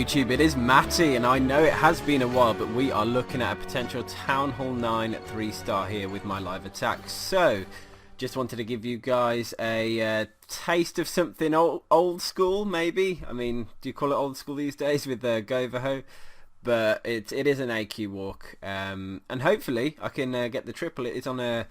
YouTube, it is Matty, and I know it has been a while, but we are looking at a potential Town Hall 9 3-star here with my live attack. So, just wanted to give you guys a taste of something old school, maybe. I mean, do you call it old school these days with the GoVaHo? But it is an AQ walk, and hopefully I can get the triple. It is on a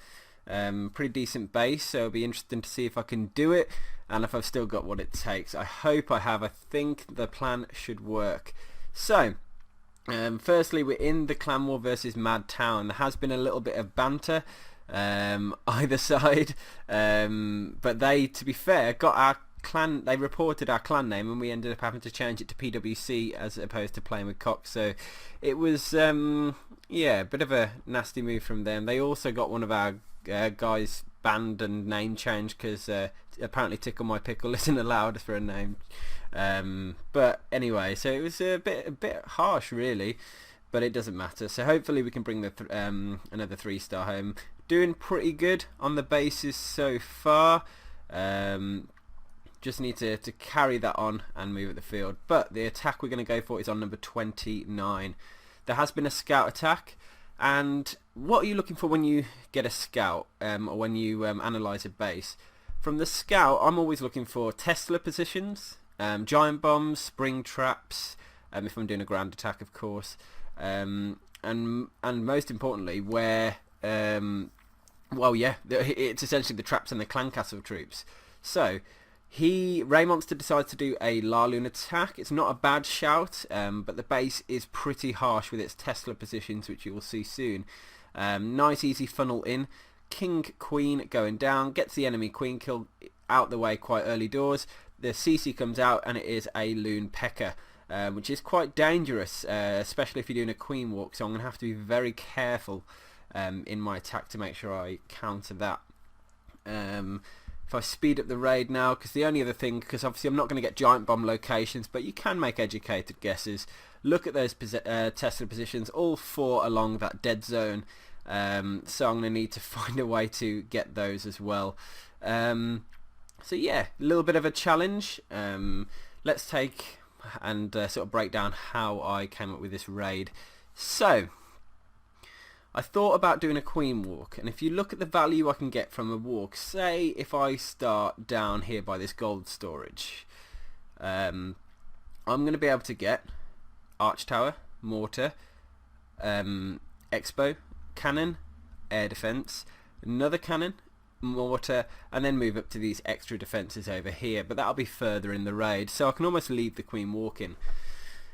pretty decent base, so it'll be interesting to see if I can do it and if I've still got what it takes. I hope I have. I think the plan should work. So firstly, we're in the clan war versus Mad Town. There has been a little bit of banter either side, but they, to be fair, got our clan, they reported our clan name and we ended up having to change it to PWC as opposed to playing with Cox. So it was yeah, a bit of a nasty move from them. They also got one of our guys banned and name changed because apparently Tickle My Pickle isn't allowed for a name. But anyway, so it was a bit harsh really, but it doesn't matter. So hopefully we can bring the another 3-star home. Doing pretty good on the bases so far. Just need to carry that on and move at the field. But the attack we're going to go for is on number 29. There has been a scout attack. And what are you looking for when you get a scout, or when you analyse a base? From the scout, I'm always looking for Tesla positions, giant bombs, spring traps, if I'm doing a ground attack, of course, and most importantly, where well, yeah, it's essentially the traps and the clan castle troops. So Ray Monster decides to do a Laloon attack. It's not a bad shout, but the base is pretty harsh with its Tesla positions, which you will see soon. Nice easy funnel in. King Queen going down, gets the enemy queen killed out the way quite early doors. The CC comes out and it is a Loon Pecker, which is quite dangerous, especially if you're doing a queen walk. So I'm going to have to be very careful in my attack to make sure I counter that. If I speed up the raid now, because the only other thing, because obviously I'm not going to get giant bomb locations, but you can make educated guesses. Look at those Tesla positions, all 4 along that dead zone. So I'm going to need to find a way to get those as well. So yeah, a little bit of a challenge. Let's take and sort of break down how I came up with this raid. So I thought about doing a queen walk, and if you look at the value I can get from a walk, say if I start down here by this gold storage, I'm going to be able to get arch tower, mortar, expo, cannon, air defense, another cannon, mortar, and then move up to these extra defenses over here, but that'll be further in the raid, so I can almost leave the queen walk in.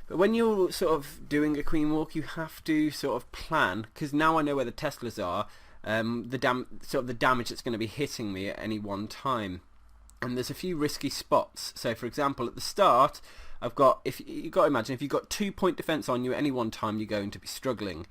But when you're sort of doing a queen walk, you have to sort of plan, because now I know where the Teslas are, the damage that's going to be hitting me at any one time. And there's a few risky spots. So for example, at the start, I've got, if you've got to imagine, if you've got 2-point defense on you at any one time, you're going to be struggling.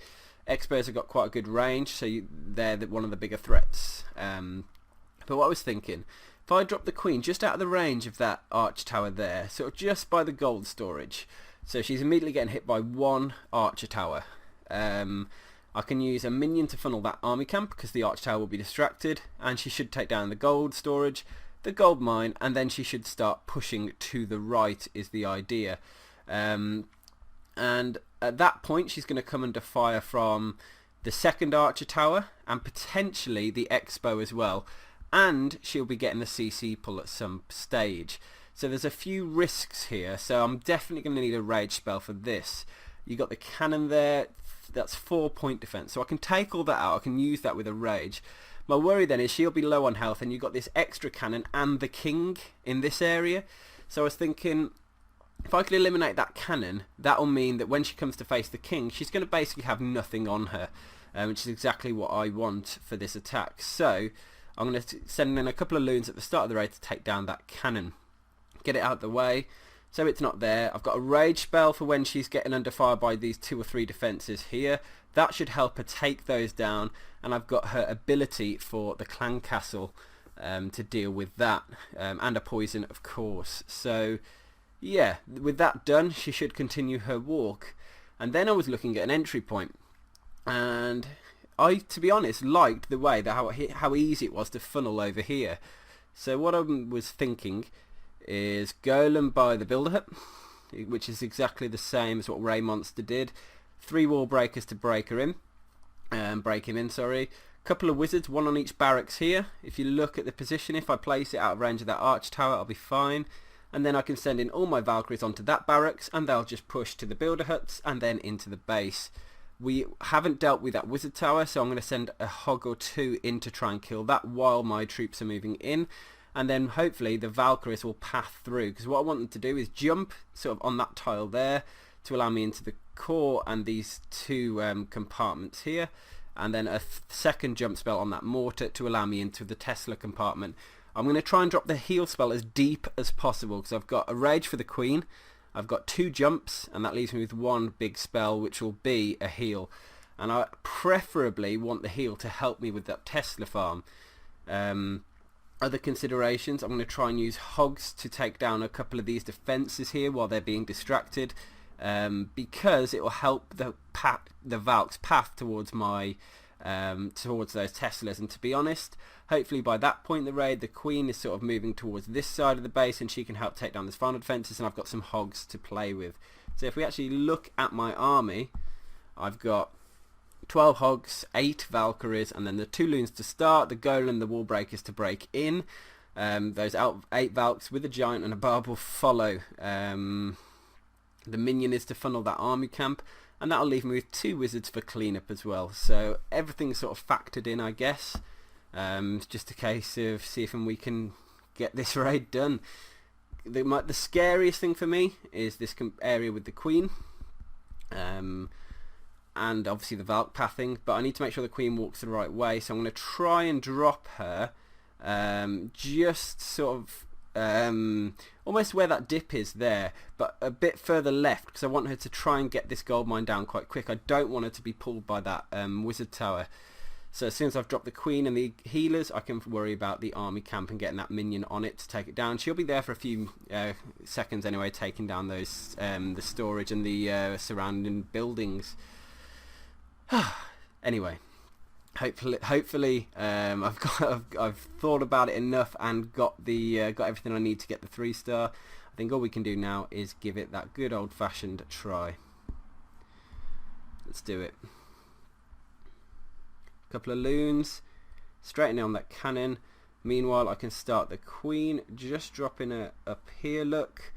Expos have got quite a good range, so they're one of the bigger threats. But what I was thinking, if I drop the queen just out of the range of that arch tower there, sort of just by the gold storage, so she's immediately getting hit by 1 archer tower. I can use a minion to funnel that army camp because the arch tower will be distracted, and she should take down the gold storage, the gold mine, and then she should start pushing to the right is the idea. And at that point she's going to come under fire from the second archer tower and potentially the expo as well, and she'll be getting the CC pull at some stage. So there's a few risks here, so I'm definitely going to need a rage spell for this. You got the cannon there, that's 4-point defense, so I can take all that out, I can use that with a rage. My worry then is she'll be low on health and you've got this extra cannon and the king in this area. So I was thinking, if I could eliminate that cannon, that'll mean that when she comes to face the king, she's going to basically have nothing on her, which is exactly what I want for this attack. So I'm going to send in a couple of loons at the start of the raid to take down that cannon. Get it out of the way so it's not there. I've got a rage spell for when she's getting under fire by these 2 or 3 defenses here. That should help her take those down, and I've got her ability for the clan castle to deal with that, and a poison of course. So yeah, with that done she should continue her walk. And then I was looking at an entry point, and I, to be honest, liked the way that how easy it was to funnel over here. So what I was thinking is golem by the builder hut, which is exactly the same as what Ray Monster did. 3 wall breakers to break him in, sorry. Couple of wizards, 1 on each barracks here. If you look at the position, if I place it out of range of that arch tower, I'll be fine. And then I can send in all my Valkyries onto that barracks, and they'll just push to the builder huts and then into the base. We haven't dealt with that wizard tower, so I'm going to send a hog or 2 in to try and kill that while my troops are moving in. And then hopefully the Valkyries will path through, because what I want them to do is jump sort of on that tile there to allow me into the core and these 2 compartments here, and then a second jump spell on that mortar to allow me into the Tesla compartment. I'm going to try and drop the heal spell as deep as possible, because I've got a rage for the queen, I've got 2 jumps, and that leaves me with 1 big spell, which will be a heal. And I preferably want the heal to help me with that Tesla farm. Other considerations, I'm going to try and use hogs to take down a couple of these defences here while they're being distracted, because it will help the Valk's path towards my towards those Teslas. And to be honest, hopefully by that point in the raid, the queen is sort of moving towards this side of the base, and she can help take down this final defences, and I've got some hogs to play with. So if we actually look at my army, I've got 12 hogs, 8 Valkyries, and then the 2 loons to start, the golem, the wall breakers to break in. Those 8 Valks with a giant and a barb will follow. The minion is to funnel that army camp, and that'll leave me with 2 wizards for cleanup as well. So everything's sort of factored in, I guess. It's just a case of see if we can get this raid done. The scariest thing for me is this area with the queen, and obviously the Valk pathing, but I need to make sure the queen walks the right way, so I'm going to try and drop her just sort of almost where that dip is there, but a bit further left, because I want her to try and get this gold mine down quite quick. I don't want her to be pulled by that wizard tower. So as soon as I've dropped the queen and the healers, I can worry about the army camp and getting that minion on it to take it down. She'll be there for a few seconds anyway, taking down those the storage and the surrounding buildings. Anyway, hopefully I've thought about it enough and got everything I need to get the 3-star. I think all we can do now is give it that good old-fashioned try. Let's do it. Couple of loons, straightening on that cannon. Meanwhile, I can start the queen, just dropping her up here. Look,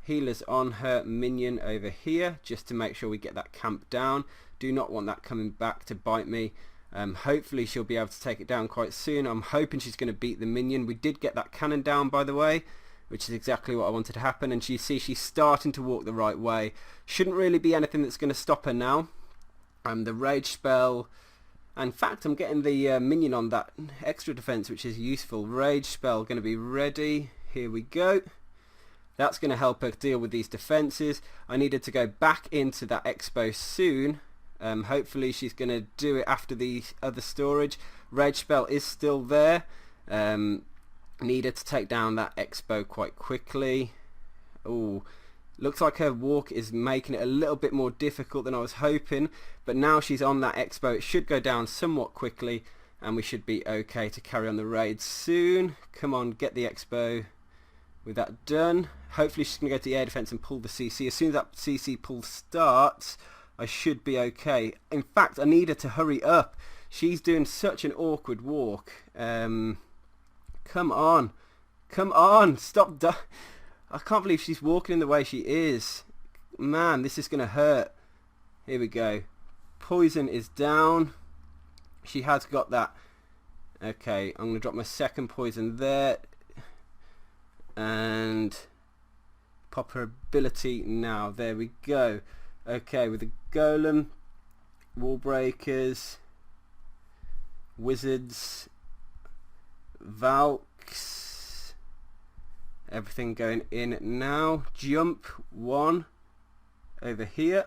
healers on her, minion over here, just to make sure we get that camp down. Do not want that coming back to bite me. Hopefully she'll be able to take it down quite soon. I'm hoping she's going to beat the minion. We did get that cannon down, by the way, which is exactly what I wanted to happen. And you see she's starting to walk the right way. Shouldn't really be anything that's going to stop her now. The rage spell. In fact, I'm getting the minion on that extra defense, which is useful. Rage spell going to be ready. Here we go. That's going to help her deal with these defenses. I needed to go back into that expo soon. Hopefully she's going to do it after the other storage. Rage spell is still there. Needed to take down that expo quite quickly. Ooh. Looks like her walk is making it a little bit more difficult than I was hoping, but now she's on that expo, it should go down somewhat quickly, and we should be okay to carry on the raid soon. Come on, get the expo. With that done, hopefully she's going to go to the air defense and pull the CC. As soon as that CC pull starts, I should be okay. In fact, I need her to hurry up. She's doing such an awkward walk. Come on. Come on, stop. I can't believe she's walking in the way she is. Man, this is going to hurt. Here we go. Poison is down. She has got that. Okay, I'm going to drop my second poison there. And pop her ability now. There we go. Okay, with the golem, wall breakers, wizards, Valks. Everything going in now. Jump 1 over here,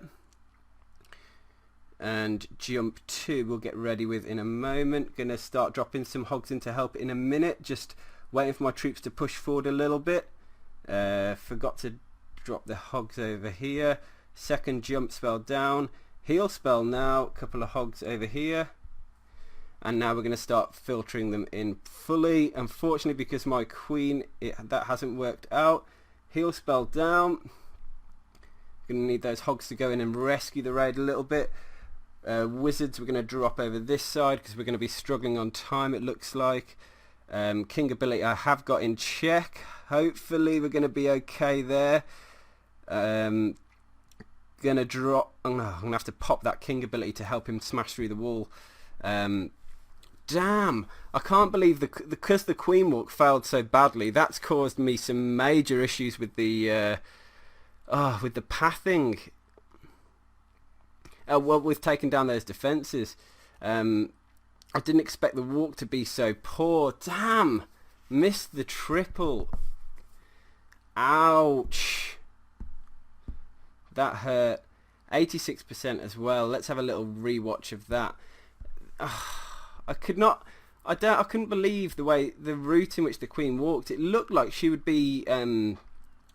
and jump 2 we'll get ready with in a moment. Gonna start dropping some hogs in to help in a minute, just waiting for my troops to push forward a little bit. Forgot to drop the hogs over here. Second jump spell down, heal spell now, couple of hogs over here. And now we're going to start filtering them in fully. Unfortunately, because my queen, that hasn't worked out. Heal spell down. Going to need those hogs to go in and rescue the raid a little bit. Wizards we're going to drop over this side because we're going to be struggling on time, it looks like. King ability I have got in check. Hopefully we're going to be okay there. Gonna drop. I'm gonna have to pop that king ability to help him smash through the wall. Damn! I can't believe because the queen walk failed so badly. That's caused me some major issues with the pathing. Well, we've taken down those defences. I didn't expect the walk to be so poor. Damn! Missed the triple. Ouch! That hurt. 86% as well. Let's have a little rewatch of that. I couldn't believe the route in which the queen walked. It looked like she would be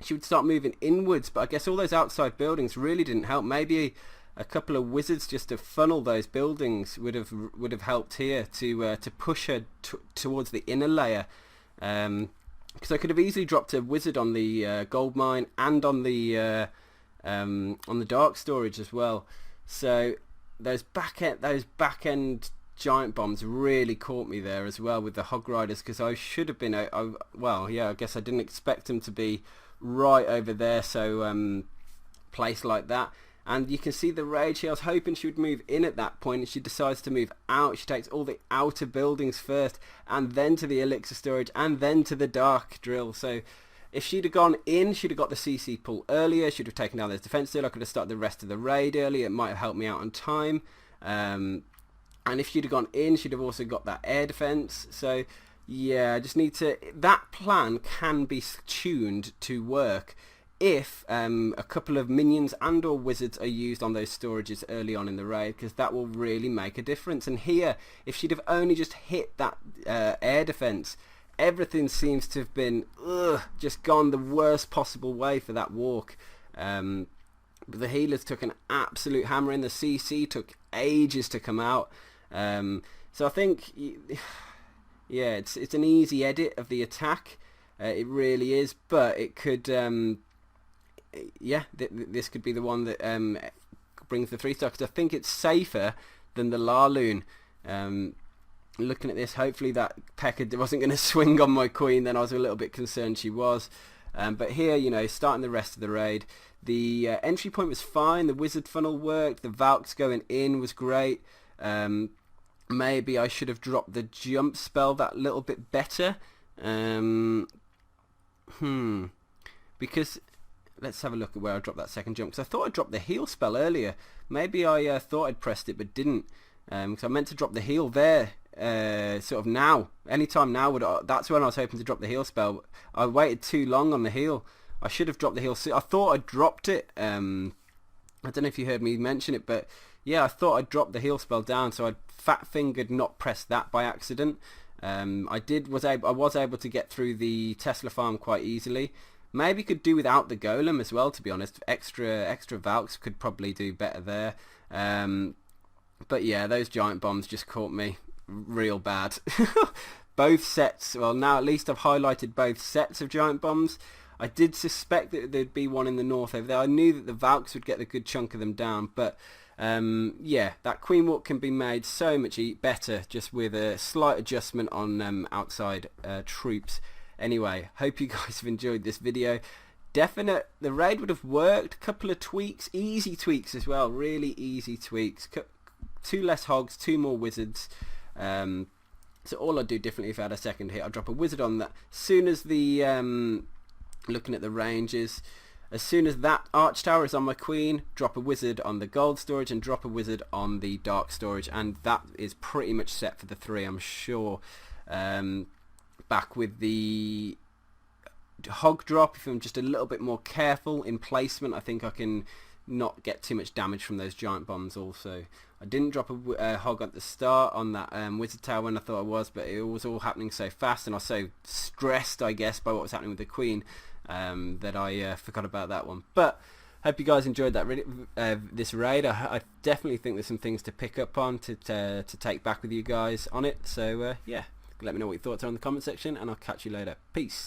she would start moving inwards, but I guess all those outside buildings really didn't help. Maybe a couple of wizards just to funnel those buildings would have helped here to push her towards the inner layer. Because I could have easily dropped a wizard on the gold mine and on the dark storage as well. So those back end giant bombs really caught me there as well with the hog riders, because I should have been well, yeah, I guess I didn't expect them to be right over there, so placed like that. And you can see the rage here. I was hoping she would move in at that point, and she decides to move out. She takes all the outer buildings first, and then to the elixir storage, and then to the dark drill. So if she'd have gone in, she'd have got the CC pull earlier. She'd have taken down those defences earlier. I could have started the rest of the raid earlier. It might have helped me out on time. And if she'd have gone in, she'd have also got that air defence. So yeah, I just need to... That plan can be tuned to work if a couple of minions and or wizards are used on those storages early on in the raid, because that will really make a difference. And here, if she'd have only just hit that air defence, everything seems to have been just gone the worst possible way for that walk. But the healers took an absolute hammer in. The CC took ages to come out. So I think, yeah, it's an easy edit of the attack. It really is, but it could... yeah, this could be the one that brings the 3-star, because I think it's safer than the Larloon. Looking at this, hopefully that P.E.K.K.A wasn't going to swing on my queen. Then I was a little bit concerned she was. But here, you know, starting the rest of the raid, the entry point was fine. The wizard funnel worked. The Valks going in was great. Maybe I should have dropped the jump spell that little bit better. Because... Let's have a look at where I dropped that second jump, because I thought I dropped the heal spell earlier. Maybe I thought I'd pressed it but didn't, because I meant to drop the heal there sort of now. Anytime now, that's when I was hoping to drop the heal spell. I waited too long on the heal. I should have dropped the heal. I thought I dropped it. I don't know if you heard me mention it, but yeah, I thought I dropped the heal spell down, so I fat-fingered not pressed that by accident. I was able to get through the Tesla farm quite easily. Maybe could do without the golem as well, to be honest. Extra Valks could probably do better there. But yeah, those giant bombs just caught me real bad. Both sets, well, now at least I've highlighted both sets of giant bombs. I did suspect that there'd be one in the north over there. I knew that the Valks would get a good chunk of them down, but yeah, that queen walk can be made so much better just with a slight adjustment on outside troops. Anyway, hope you guys have enjoyed this video. The raid would have worked. Couple of tweaks, easy tweaks as well, really easy tweaks. 2 less hogs, 2 more wizards. So all I'd do differently if I had a second hit, I'd drop a wizard on that. Soon as the looking at the ranges, as soon as that arch tower is on my queen, drop a wizard on the gold storage and drop a wizard on the dark storage, and that is pretty much set for the 3, I'm sure. Back with the hog drop, if I'm just a little bit more careful in placement, I think I can not get too much damage from those giant bombs also. I didn't drop a hog at the start on that wizard tower when I thought I was, but it was all happening so fast, and I was so stressed, I guess, by what was happening with the queen that I forgot about that one. But hope you guys enjoyed that this raid. I definitely think there's some things to pick up on to take back with you guys on it. So yeah. Let me know what your thoughts are in the comment section, and I'll catch you later. Peace.